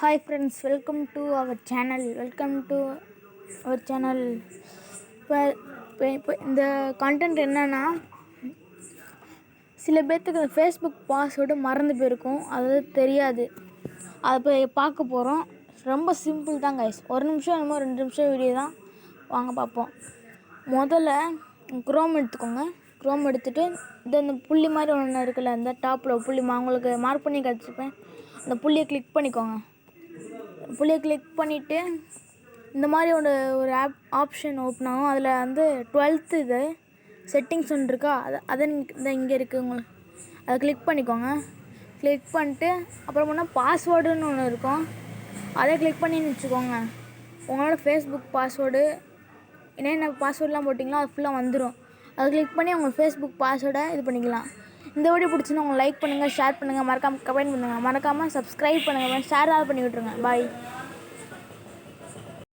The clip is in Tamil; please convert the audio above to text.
Hi friends, welcome to our channel. இப்போ இந்த கண்டென்ட் என்னன்னா, சில பேர்த்துக்கு ஃபேஸ்புக் பாஸ்வேர்டு மறந்து போயிருக்கும், அது தெரியாது. அதை போய் பார்க்க போகிறோம். ரொம்ப சிம்பிள் தான் கைஸ். ஒரு நிமிஷம் என்னமோ 2 நிமிஷம் வீடியோ தான். வாங்க பார்ப்போம். முதல்ல க்ரோம் எடுத்துக்கோங்க. க்ரோம் எடுத்துகிட்டு இந்த புள்ளி மாதிரி ஒன்று இருக்குல்ல, இந்த டாப்பில் புள்ளி உங்களுக்கு மார்க் பண்ணி கிடச்சிருப்பேன். அந்த புள்ளியை கிளிக் பண்ணிக்கோங்க. புள்ளியை கிளிக் பண்ணிவிட்டு இந்த மாதிரி ஒரு ஆப்ஷன் ஓப்பன் ஆகும். அதில் வந்து 12th இது செட்டிங்ஸ் ஒன்று இருக்கா, அதை இங்கே இருக்குது உங்களுக்கு. அதை கிளிக் பண்ணிக்கோங்க. கிளிக் பண்ணிட்டு அப்புறம் பண்ணால் பாஸ்வேர்டுன்னு ஒன்று இருக்கும், அதை கிளிக் பண்ணின்னு வச்சுக்கோங்க. உங்களோட ஃபேஸ்புக் பாஸ்வேர்டு என்னென்ன பாஸ்வேர்டெலாம் போட்டிங்களோ அது ஃபுல்லாக வந்துடும். அதை கிளிக் பண்ணி உங்கள் ஃபேஸ்புக் பாஸ்வேர்டை இது பண்ணிக்கலாம். இந்த வீடியோ பிடிச்சின்னா உங்கள் லைக் பண்ணுங்கள், ஷேர் பண்ணுங்கள், மறக்காமல் கமெண்ட் பண்ணுங்கள், மறக்காமல் சப்ஸ்கிரைப் பண்ணுங்கள், ஷேர் பண்ணி விட்ருங்க. பாய்.